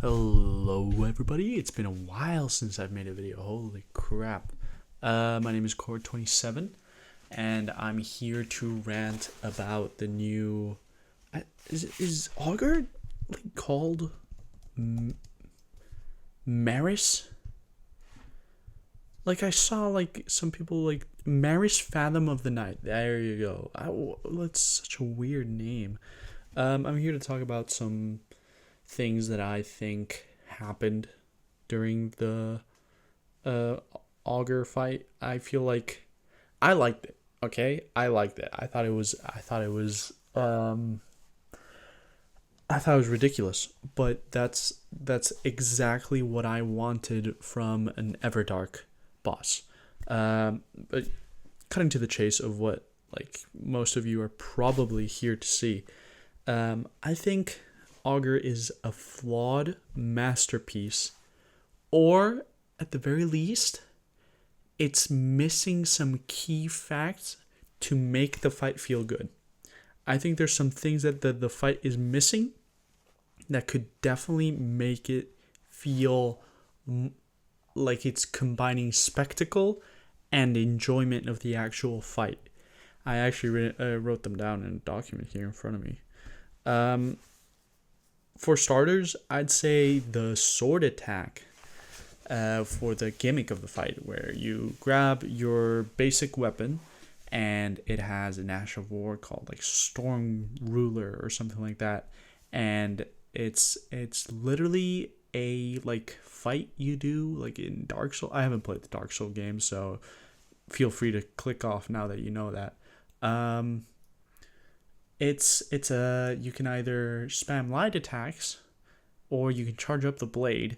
Hello everybody, it's been a while since I've made a video, holy crap. My name is Cord27 and I'm here to rant about the new, is Augur called Maris? I saw some people Maris Fathom of the Night, there you go. That's such a weird name. I'm here to talk about some things that I think happened during the Augur fight. I feel like I liked it. Okay, I liked it. I thought it was ridiculous, but that's exactly what I wanted from an everdark boss. But cutting to the chase of what most of you are probably here to see, I think Augur is a flawed masterpiece, or at the very least, it's missing some key facts to make the fight feel good. I think there's some things that the fight is missing that could definitely make it feel like it's combining spectacle and enjoyment of the actual fight. I actually wrote them down in a document here in front of me. For starters, I'd say the sword attack for the gimmick of the fight, where you grab your basic weapon and it has an Ash of War called Storm Ruler or something like that, and it's literally a fight you do in Dark Souls. I haven't played the Dark Souls games, so feel free to click off now that you know that. You can either spam light attacks, or you can charge up the blade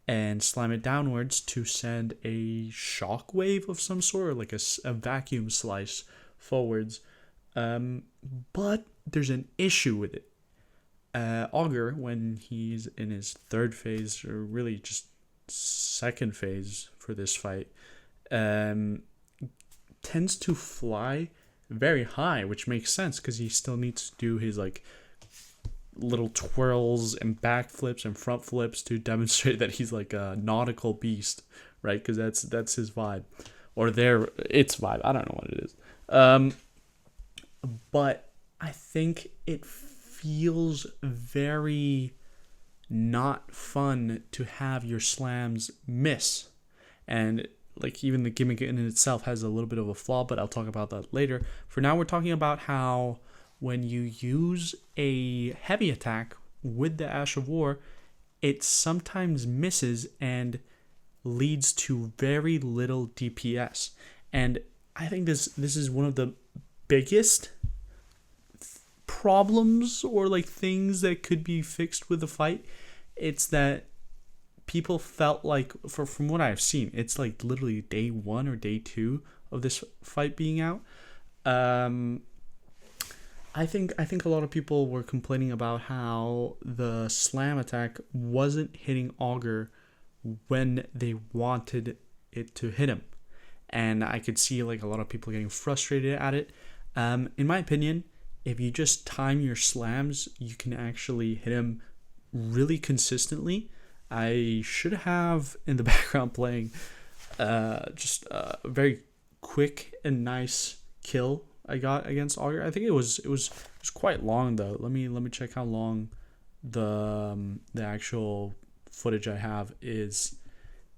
and slam it downwards to send a shockwave of some sort, or a vacuum slice forwards. But there's an issue with it. Augur, when he's in his third phase, or really just second phase for this fight, tends to fly very high, which makes sense because he still needs to do his little twirls and backflips and front flips to demonstrate that he's a nautical beast, right? Because that's his vibe, or its vibe. I don't know what it is. But I think it feels very not fun to have your slams miss, and even the gimmick in itself has a little bit of a flaw, but I'll talk about that later. For now, we're talking about how when you use a heavy attack with the Ash of War, it sometimes misses and leads to very little DPS. And I think this is one of the biggest problems, or things that could be fixed with the fight. It's that people felt from what I've seen, it's literally day 1 or day 2 of this fight being out. I think a lot of people were complaining about how the slam attack wasn't hitting Augur when they wanted it to hit him, and I could see a lot of people getting frustrated at it. In my opinion, if you just time your slams, you can actually hit him really consistently. I should have in the background playing just a very quick and nice kill I got against Augur. I think it was quite long though. Let me check how long the actual footage I have is.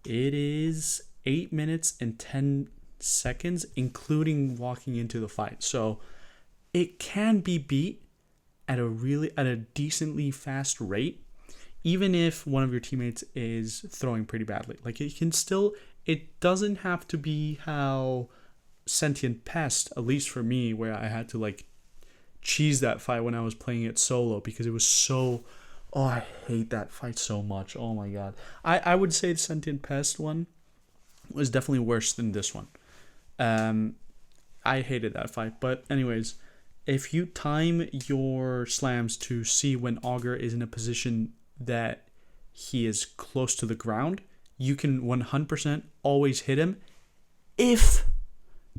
It is 8 minutes and 10 seconds, including walking into the fight. So it can be beat at a decently fast rate, even if one of your teammates is throwing pretty badly. It doesn't have to be how Sentient Pest, at least for me, where I had to cheese that fight when I was playing it solo, because it was so, I hate that fight so much. Oh my god. I would say the Sentient Pest one was definitely worse than this one. I hated that fight. But anyways, if you time your slams to see when Augur is in a position that he is close to the ground, you can 100% always hit him if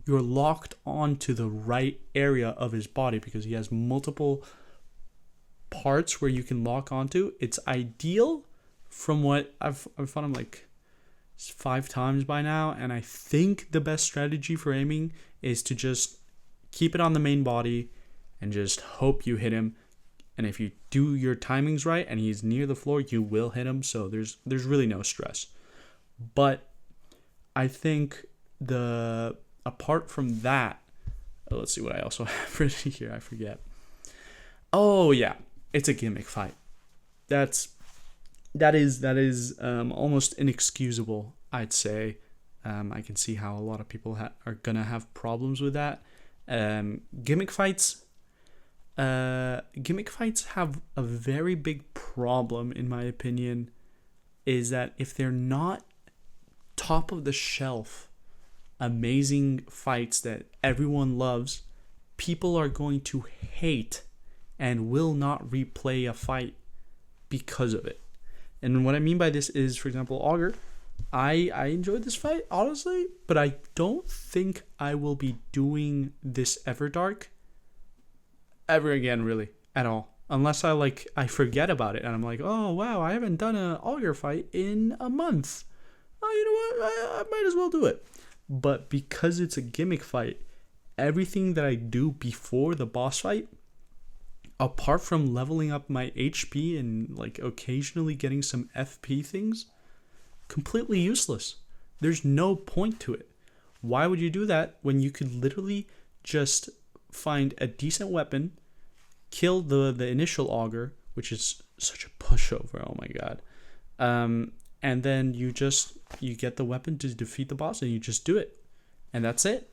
you're locked onto the right area of his body, because he has multiple parts where you can lock onto. It's ideal from what I've fought him like 5 times by now, and I think the best strategy for aiming is to just keep it on the main body and just hope you hit him. And if you do your timings right and he's near the floor, you will hit him. So there's really no stress. But I think apart from that, let's see what I also have written here. I forget. Oh yeah, it's a gimmick fight. That is almost inexcusable, I'd say. I can see how a lot of people are gonna have problems with that. Gimmick fights have a very big problem, in my opinion, is that if they're not top of the shelf, amazing fights that everyone loves, people are going to hate and will not replay a fight because of it. And what I mean by this is, for example, Augur. I enjoyed this fight, honestly, but I don't think I will be doing this everdark ever again, really, at all. Unless I forget about it and I'm like, oh wow, I haven't done an Augur fight in a month. Oh, you know what? I might as well do it. But because it's a gimmick fight, everything that I do before the boss fight, apart from leveling up my HP and like occasionally getting some FP things, completely useless. There's no point to it. Why would you do that when you could literally just find a decent weapon, kill the initial Augur, which is such a pushover, oh my god, and then you get the weapon to defeat the boss and you just do it, and that's it.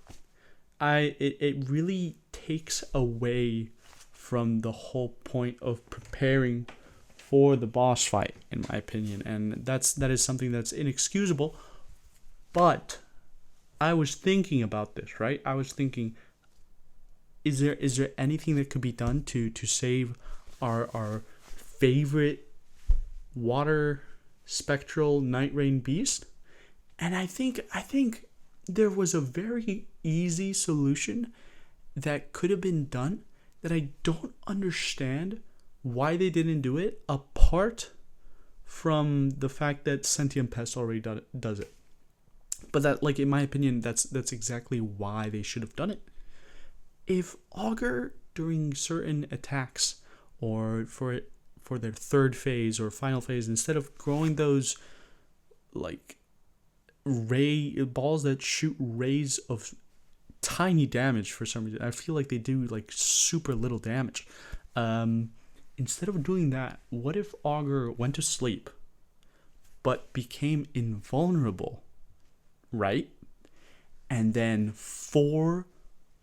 It really takes away from the whole point of preparing for the boss fight, in my opinion, and that is something that's inexcusable. But I was thinking about this, right? I was thinking, is there anything that could be done to save our favorite water spectral night rain beast? And I think there was a very easy solution that could have been done that I don't understand why they didn't do it, apart from the fact that Sentient Pest already does it. But that, like, in my opinion, that's exactly why they should have done it. If Augur, during certain attacks or for their third phase or final phase, instead of growing those like ray balls that shoot rays of tiny damage, for some reason I feel like they do like super little damage, instead of doing that, what if Augur went to sleep but became invulnerable, right? And then 4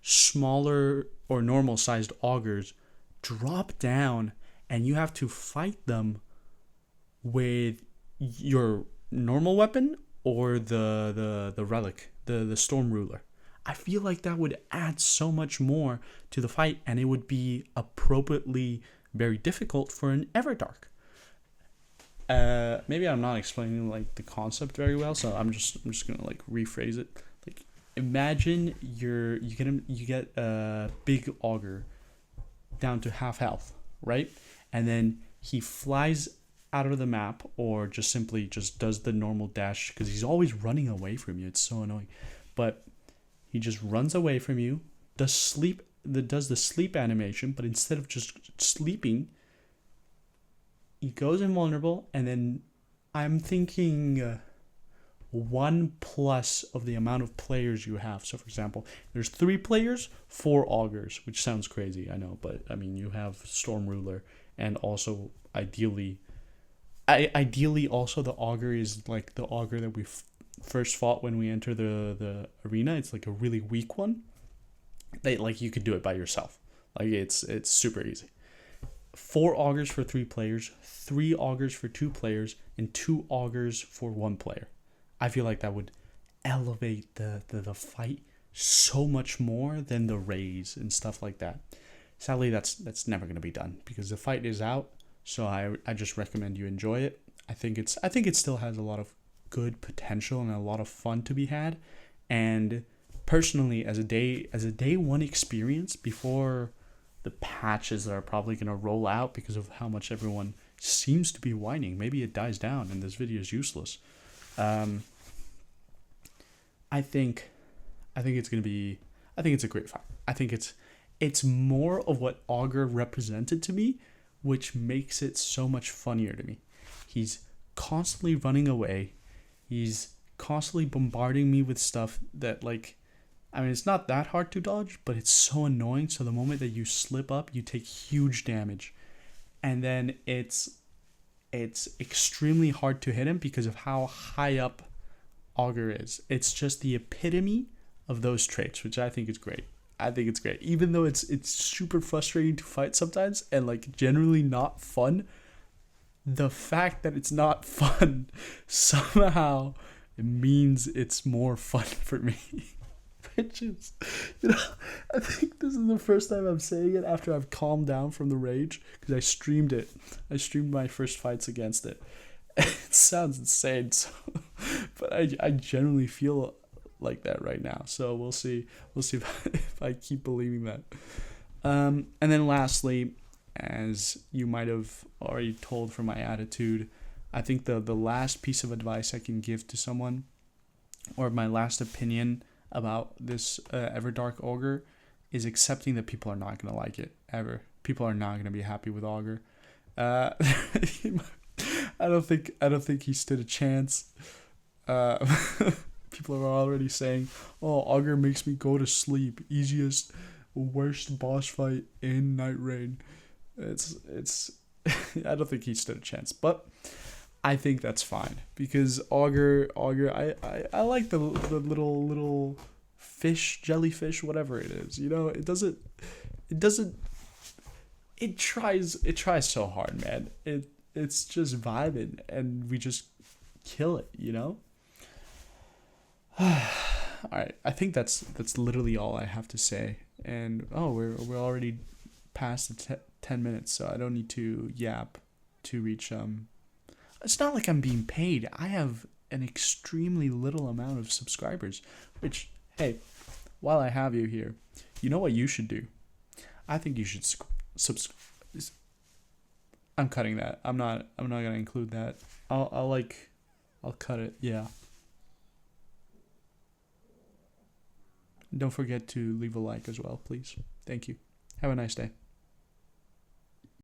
smaller or normal sized Augurs drop down and you have to fight them with your normal weapon or the relic, the Storm Ruler. I feel like that would add so much more to the fight, and it would be appropriately very difficult for an everdark. Maybe I'm not explaining like the concept very well, so I'm just gonna like rephrase it. Like, imagine you get a big Augur down to half health, right? And then he flies out of the map, or just simply just does the normal dash, because he's always running away from you. It's so annoying, but he just runs away from you. Does the sleep animation, but instead of just sleeping, he goes invulnerable, and then I'm thinking 1+ of the amount of players you have. So, for example, there's 3 players, 4 Augurs, which sounds crazy, I know, but I mean, you have Storm Ruler, and also ideally also the Augur is like the Augur that we first fought when we enter the arena. It's like a really weak one. Like, you could do it by yourself. Like, it's super easy. 4 Augurs for 3 players, 3 Augurs for 2 players, and 2 Augurs for 1 player. I feel like that would elevate the fight so much more than the rays and stuff like that. Sadly, that's never going to be done because the fight is out. So I just recommend you enjoy it. I think it still has a lot of good potential and a lot of fun to be had. And personally, as a day one experience before the patches that are probably going to roll out because of how much everyone seems to be whining. Maybe it dies down and this video is useless. Um, I think it's gonna be. I think it's a great fight. I think it's more of what Augur represented to me, which makes it so much funnier to me. He's constantly running away. He's constantly bombarding me with stuff that, like, I mean, it's not that hard to dodge, but it's so annoying. So the moment that you slip up, you take huge damage, and then it's extremely hard to hit him because of how high up Augur is. It's just the epitome of those traits, which I think is great. I think it's great, even though it's super frustrating to fight sometimes and like generally not fun. The fact that it's not fun somehow it means it's more fun for me. Which is, I think this is the first time I'm saying it after I've calmed down from the rage, because I streamed it. I streamed my first fights against it. It sounds insane, so, but I generally feel like that right now. So we'll see if I keep believing that. And then lastly, as you might have already told from my attitude, I think the last piece of advice I can give to someone, or my last opinion about this everdark Augur, is accepting that people are not going to like it ever. People are not going to be happy with Augur. I don't think he stood a chance. People are already saying, "Oh, Augur makes me go to sleep. Easiest, worst boss fight in Night Rain." It's. I don't think he stood a chance, but I think that's fine because Augur. I like the little fish, jellyfish, whatever it is. It tries so hard, man. It's just vibing, and we just kill it. All right, I think that's literally all I have to say. And we're already past the 10 minutes, so I don't need to yap to reach It's not like I'm being paid. I have an extremely little amount of subscribers, which, hey, while I have you here, you know what you should do? I think you should subscribe. I'm cutting that. I'm not gonna include that. I'll cut it. Yeah. Don't forget to leave a like as well, please. Thank you. Have a nice day.